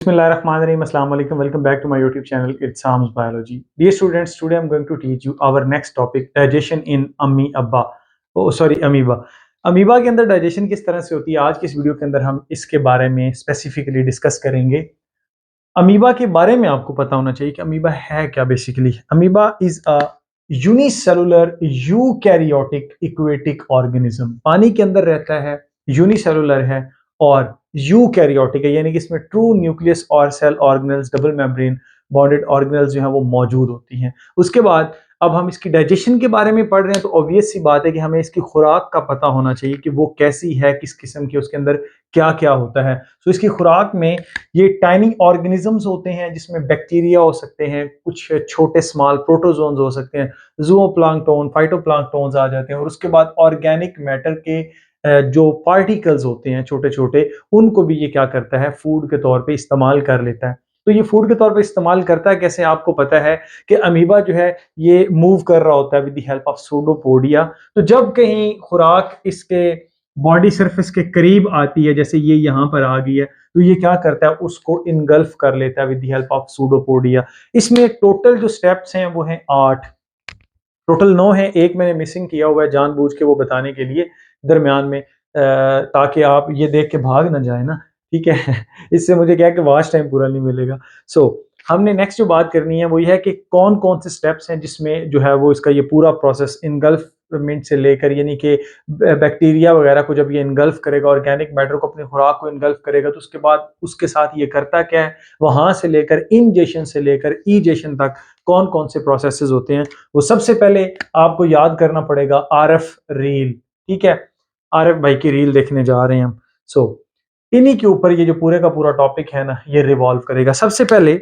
Bismillahirrahmanirrahim. Assalamu alaikum. Welcome back to my YouTube channel. It's Sam's Biology. Dear students, today I'm going to teach you our next topic, digestion in amoeba. Amoeba. Amoeba के अंदर digestion किस तरह से होती है, आज की इस वीडियो के अंदर हम इसके बारे में स्पेसिफिकली डिस्कस करेंगे। अमीबा के बारे में आपको पता होना चाहिए कि अमीबा है क्या। Basically amoeba is a unicellular eukaryotic aquatic organism, पानी के अंदर रहता है, यूनिसेलुलर है और यूकैरियोटिक है, यानी कि इसमें ट्रू न्यूक्लियस और cell organelles, double membrane bonded organelles जो है वो मौजूद होती हैं। उसके बाद अब हम इसकी डाइजेशन के बारे में पढ़ रहे हैं, तो ऑब्वियस सी बात है कि हमें इसकी खुराक का पता होना चाहिए कि वो कैसी है, किस किस्म की, उसके अंदर क्या क्या होता है। तो इसकी खुराक में ये टाइनी ऑर्गेनिजम्स होते हैं, जिसमें बैक्टीरिया हो सकते हैं, कुछ छोटे स्मॉल प्रोटोजोन्स हो सकते हैं, जूओप्लांक्टोन, फाइटोप्लांक्टोन्स आ जाते हैं, और उसके बाद ऑर्गेनिक मैटर के जो पार्टिकल्स होते हैं छोटे छोटे, उनको भी ये क्या करता है, फूड के तौर पे इस्तेमाल कर लेता है। तो ये फूड के तौर पे इस्तेमाल करता है कैसे, आपको पता है कि अमीबा जो है ये मूव कर रहा होता है with the help of pseudopodia. तो जब कहीं खुराक इसके बॉडी सरफेस के करीब आती है, जैसे ये यहाँ पर आ गई है, तो ये क्या करता है, उसको इनगल्फ कर लेता है with the help of pseudopodia. इसमें टोटल जो स्टेप्स हैं वो हैं 8, टोटल 9 है, एक मैंने मिसिंग किया हुआ है जानबूझ के वो बताने के लिए दरमियान में, ताकि आप ये देख के भाग ना जाए ना, ठीक है। इससे मुझे क्या है कि वॉच टाइम पूरा नहीं मिलेगा। हमने नेक्स्ट जो बात करनी है वो ये है कि कौन कौन से स्टेप्स हैं जिसमें जो है वो इसका ये पूरा प्रोसेस इनगल्फमेंट से लेकर, यानी कि बैक्टीरिया वगैरह को जब ये इनगल्फ करेगा, ऑर्गेनिक मैटर को, अपनी खुराक को इनगल्फ करेगा, तो उसके बाद उसके साथ ये करता क्या है, वहां से लेकर इंजेशन से लेकर ईजेशन तक कौन कौन से प्रोसेसेस होते हैं। वो सबसे पहले आपको याद करना पड़ेगा आरएफ रील, ठीक है। आरएफ भाई की रील देखने जा रहे हैं हम। इन्हीं के ऊपर ये जो पूरे का पूरा टॉपिक है ना, ये रिवॉल्व करेगा। सबसे पहले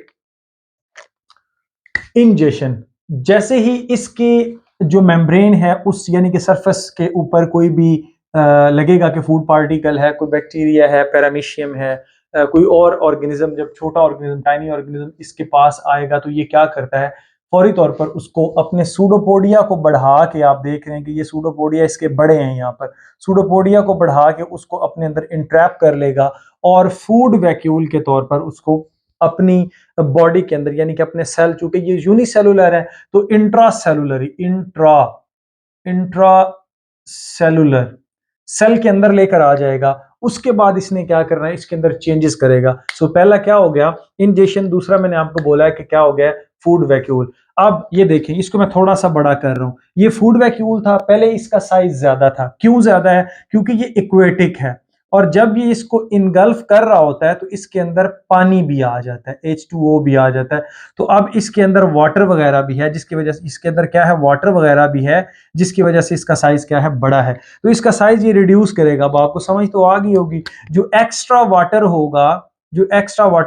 इंजेशन, जैसे ही इसके जो मेम्ब्रेन है उस यानी कि सरफेस के ऊपर कोई भी लगेगा कि फूड पार्टिकल है, कोई बैक्टीरिया है, पैरामीशियम है, कोई और ऑर्गेनिज्म, जब छोटा ऑर्गेनिज्म, टाइनी ऑर्गेनिज्म इसके पास आएगा, तो ये क्या करता है, फौरी तौर पर उसको अपने सूडोपोडिया को बढ़ा के, आप देख रहे हैं कि ये सूडोपोडिया इसके बड़े हैं, यहाँ पर सूडोपोडिया को बढ़ा के उसको अपने अंदर इंट्रैप कर लेगा और फूड वैक्यूल के तौर पर उसको अपनी बॉडी के अंदर, यानी कि अपने सेल, चूंकि ये यूनिसेलुलर है तो इंट्रा सेलुलर सेल के अंदर लेकर आ जाएगा। उसके बाद इसने क्या करना है, इसके अंदर चेंजेस करेगा। पहला क्या हो गया, इंजेक्शन। दूसरा मैंने आपको बोला है कि क्या हो गया, फूड वैक्यूल। अब ये देखें, इसको मैं थोड़ा सा बड़ा कर रहा हूं, ये फूड वैक्यूल था, पहले इसका साइज ज्यादा था। क्यों ज्यादा है, क्योंकि ये इक्वेटिक है, और जब ये इसको इनगल्फ कर रहा होता है तो इसके अंदर पानी भी आ जाता है, H2O भी आ जाता है। तो अब इसके अंदर वाटर वगैरह भी है, जिसकी वजह से इसके अंदर क्या है, वाटर वगैरह भी है, जिसकी वजह से इसका साइज क्या है, बड़ा है। तो इसका साइज ये रिड्यूस करेगा। अब आपको समझ तो आ गई होगी, जो एक्स्ट्रा वाटर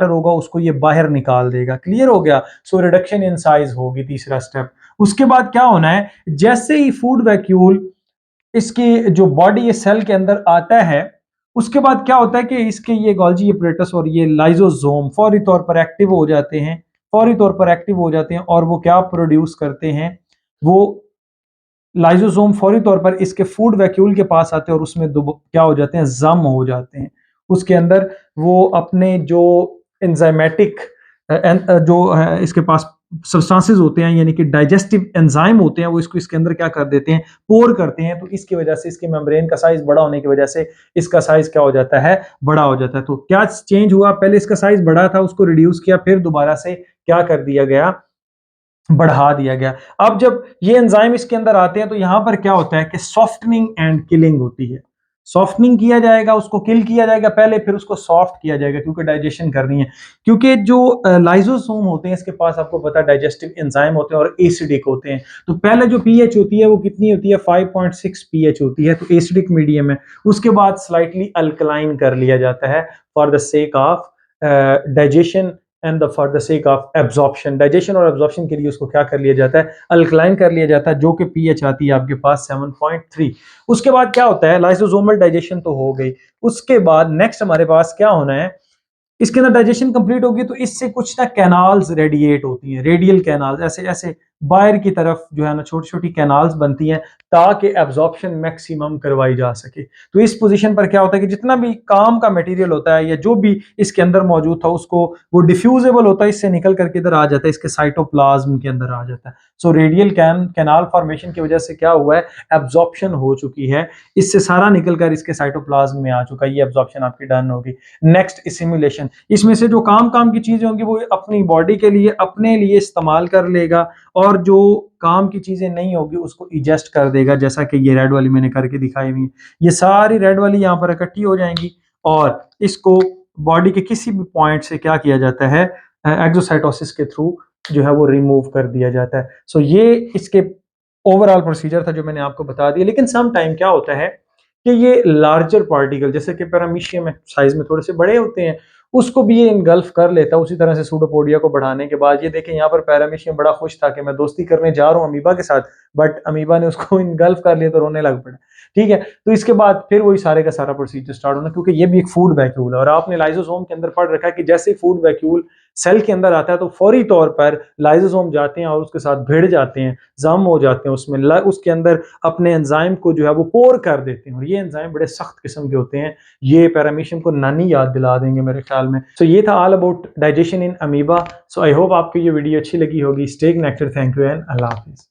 होगा उसको ये बाहर निकाल देगा। क्लियर हो गया। रिडक्शन इन साइज होगी तीसरा स्टेप। उसके बाद क्या होना है, जैसे ही फूड वैक्यूल इसकी जो बॉडी, ये सेल के अंदर आता है, उसके बाद क्या होता है कि इसके ये गोल्जी अपरेटस और ये लाइजोसोम फौरी तौर पर एक्टिव हो जाते हैं, और वो क्या प्रोड्यूस करते हैं, वो लाइजोसोम फौरी तौर पर इसके फूड वैक्यूल के पास आते हैं और उसमें क्या हो जाते हैं, जम हो जाते हैं। उसके अंदर वो अपने जो एंजाइमेटिक जो है इसके पास सब्सटेंसेस होते हैं, यानी कि डाइजेस्टिव एंजाइम होते हैं, वो इसको इसके अंदर क्या कर देते हैं, पोर करते हैं। तो इसकी वजह से, इसके मेम्ब्रेन का साइज बड़ा होने की वजह से इसका साइज क्या हो जाता है, बड़ा हो जाता है। तो क्या चेंज हुआ, पहले इसका साइज बड़ा था, उसको रिड्यूस किया, फिर दोबारा से क्या कर दिया गया, बढ़ा दिया गया। अब जब ये एंजाइम इसके अंदर आते हैं तो यहां पर क्या होता है कि सॉफ्टनिंग एंड किलिंग होती है। सॉफ्टनिंग किया जाएगा, उसको किल किया जाएगा पहले, फिर उसको सॉफ्ट किया जाएगा, क्योंकि डाइजेशन करनी है। क्योंकि जो लाइजोसोम होते हैं, इसके पास आपको पता है डाइजेस्टिव एंजाइम होते हैं और एसिडिक होते हैं। तो पहले जो पीएच होती है वो कितनी होती है, 5.6 पीएच होती है, तो एसिडिक मीडियम है। उसके बाद स्लाइटली अल्कलाइन कर लिया जाता है for the sake of digestion and for the sake of absorption. Digestion और एब्जॉर्प्शन के लिए उसको क्या कर लिया जाता है, अल्कलाइन कर लिया जाता है, जो कि पीएच आती है आपके पास 7.3। उसके बाद क्या होता है, लाइसोसोमल डाइजेशन तो हो गई। उसके बाद नेक्स्ट हमारे पास क्या होना है, इसके अंदर डाइजेशन कंप्लीट होगी तो इससे कुछ ना कैनाल्स रेडिएट होती हैं, रेडियल कैनाल्स, ऐसे ऐसे बाहर की तरफ जो है ना छोटी छोटी कैनाल्स बनती हैं ताकि एब्जॉर्प्शन मैक्सिमम करवाई जा सके। तो इस पोजीशन पर क्या होता है कि जितना भी काम का मटेरियल होता है या जो भी इसके अंदर मौजूद था उसको वो डिफ्यूजेबल होता है, इससे निकल करके इधर आ जाता है, इसके साइटोप्लाज्म के अंदर आ जाता है। सो रेडियल कैनाल फॉर्मेशन की वजह से क्या हुआ है, एब्जॉर्प्शन हो चुकी है, इससे सारा निकल कर इसके साइटोप्लाज्म में आ चुका है, ये एब्जॉर्प्शन आपकी डन होगी। नेक्स्ट सिमुलेशन, इसमें से जो काम की चीजें होंगी वो अपनी बॉडी के लिए अपने लिए इस्तेमाल कर लेगा, और जो काम की चीजें नहीं होगी उसको इजेस्ट कर देगा, जैसा कि ये रेड वाली मैंने करके दिखाई हुई है। ये सारी रेड वाली यहाँ पर इकट्ठी हो जाएंगी और इसको बॉडी के किसी भी पॉइंट से क्या किया जाता है, एक्सोसाइटोसिस के थ्रू जो है वो रिमूव कर दिया जाता है। सो ये इसके ओवरऑल प्रोसीजर था जो मैंने आपको बता दिया। लेकिन सम टाइम क्या होता है कि ये लार्जर पार्टिकल जैसे कि पैरामीशियम साइज में थोड़े से बड़े होते हैं, उसको भी ये इनगल्फ कर लेता है। उसी तरह से सूडोपोडिया को बढ़ाने के बाद ये देखें यहाँ पर पैरामीशियम बड़ा खुश था कि मैं दोस्ती करने जा रहा हूँ अमीबा के साथ, बट अमीबा ने उसको इनगल्फ कर लिया तो रोने लग पड़ा। ठीक है, तो इसके बाद फिर वही सारे का सारा प्रोसीजर स्टार्ट होना, क्योंकि ये भी एक फूड वैक्यूल है और आपने लाइसोसोम के अंदर पढ़ रखा है कि जैसे ही फूड वैक्यूल सेल के अंदर आता है तो फौरी तौर पर लाइसोसोम जाते हैं और उसके साथ भिड़ जाते हैं, जम हो जाते हैं उसमें, उसके अंदर अपने एंजाइम को जो है वो पोर कर देते हैं, और ये एंजाइम बड़े सख्त किस्म के होते हैं। ये पैरामीशियम को नानी याद दिला देंगे मेरे ख्याल में। सो ये था all about digestion in amoeba. So I hope आपको ये वीडियो अच्छी लगी होगी। Stay connected, thank you and Allah Hafiz.